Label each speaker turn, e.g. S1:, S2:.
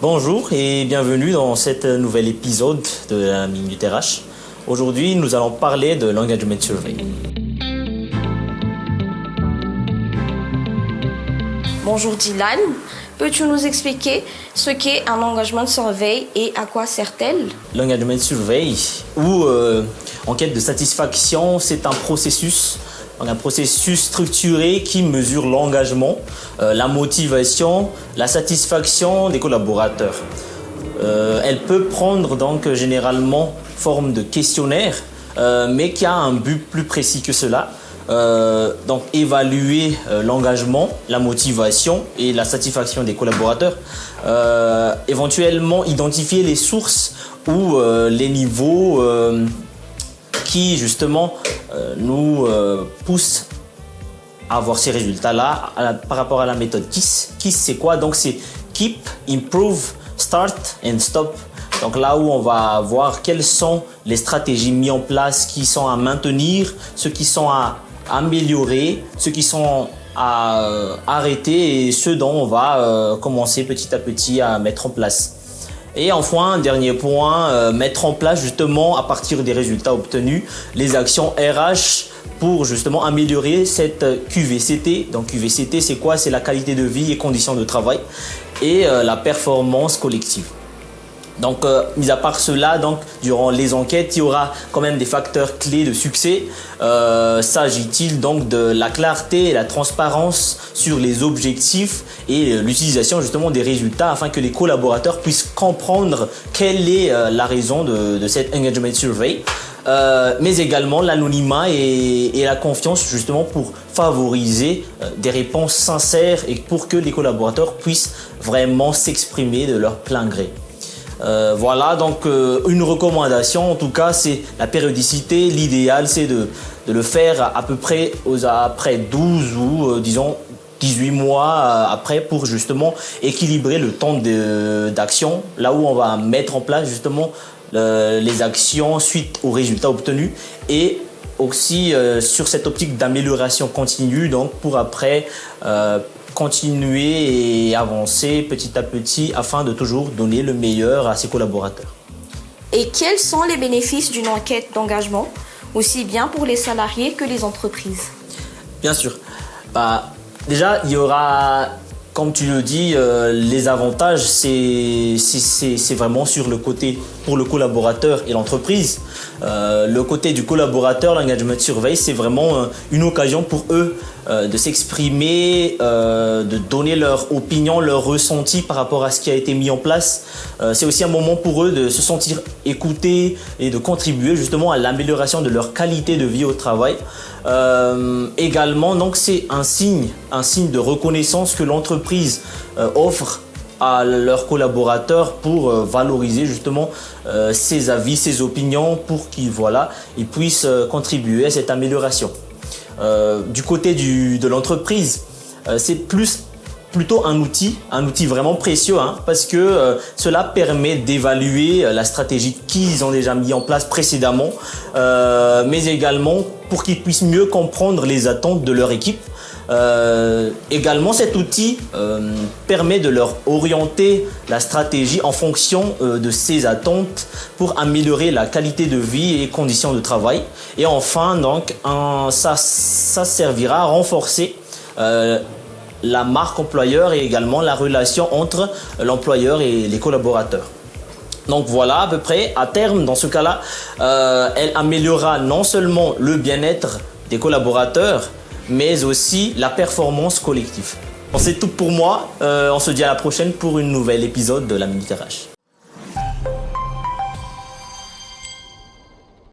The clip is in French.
S1: Bonjour et bienvenue dans cet nouvel épisode de la Minute RH. Aujourd'hui, nous allons parler de l'engagement survey.
S2: Bonjour Dylan, peux-tu nous expliquer ce qu'est un engagement survey et à quoi sert-elle?
S1: L'engagement survey ou enquête de satisfaction, c'est un processus structuré qui mesure l'engagement, la motivation, la satisfaction des collaborateurs. Elle peut prendre donc généralement forme de questionnaire, mais qui a un but plus précis que cela. Donc évaluer l'engagement, la motivation et la satisfaction des collaborateurs, éventuellement identifier les sources ou les niveaux qui justement nous poussent à avoir ces résultats-là par rapport à la méthode KISS. KISS, c'est quoi? Donc c'est Keep, Improve, Start and Stop. Donc là où on va voir quelles sont les stratégies mises en place qui sont à maintenir, ceux qui sont à améliorer, ceux qui sont à arrêter et ceux dont on va commencer petit à petit à mettre en place. Et enfin, un dernier point, mettre en place justement à partir des résultats obtenus les actions RH pour justement améliorer cette QVCT. Donc QVCT, c'est quoi? C'est la qualité de vie et conditions de travail et la performance collective. Donc, mis à part cela, donc, durant les enquêtes, il y aura quand même des facteurs clés de succès. S'agit-il donc de la clarté et la transparence sur les objectifs et l'utilisation justement des résultats afin que les collaborateurs puissent comprendre quelle est la raison de cette engagement survey. Mais également l'anonymat et la confiance justement pour favoriser des réponses sincères et pour que les collaborateurs puissent vraiment s'exprimer de leur plein gré. Voilà, donc une recommandation en tout cas, c'est la périodicité. L'idéal c'est de le faire à peu près après 12 ou disons 18 mois après pour justement équilibrer le temps d'action, là où on va mettre en place justement les actions suite aux résultats obtenus et aussi sur cette optique d'amélioration continue, donc pour après continuer et avancer petit à petit afin de toujours donner le meilleur à ses collaborateurs.
S2: Et quels sont les bénéfices d'une enquête d'engagement, aussi bien pour les salariés que les entreprises?
S1: Bien sûr. Déjà, il y aura, comme tu le dis, les avantages, c'est vraiment sur le côté pour le collaborateur et l'entreprise. Le côté du collaborateur, l'engagement survey, c'est vraiment une occasion pour eux de s'exprimer, de donner leur opinion, leur ressenti par rapport à ce qui a été mis en place. C'est aussi un moment pour eux de se sentir écoutés et de contribuer justement à l'amélioration de leur qualité de vie au travail. Également, donc c'est un signe de reconnaissance que l'entreprise offre à leurs collaborateurs pour valoriser justement ses avis, ses opinions pour qu'ils puissent contribuer à cette amélioration. Du côté de l'entreprise, c'est plutôt un outil vraiment précieux parce que cela permet d'évaluer la stratégie qu'ils ont déjà mis en place précédemment, mais également pour qu'ils puissent mieux comprendre les attentes de leur équipe. Également, cet outil permet de leur orienter la stratégie en fonction de ces attentes pour améliorer la qualité de vie et conditions de travail. Et enfin, donc, ça servira à renforcer la marque employeur et également la relation entre l'employeur et les collaborateurs. Donc voilà, à peu près, à terme, dans ce cas-là, elle améliorera non seulement le bien-être des collaborateurs, mais aussi la performance collective. C'est tout pour moi. On se dit à la prochaine pour un nouvel épisode de la Minute RH.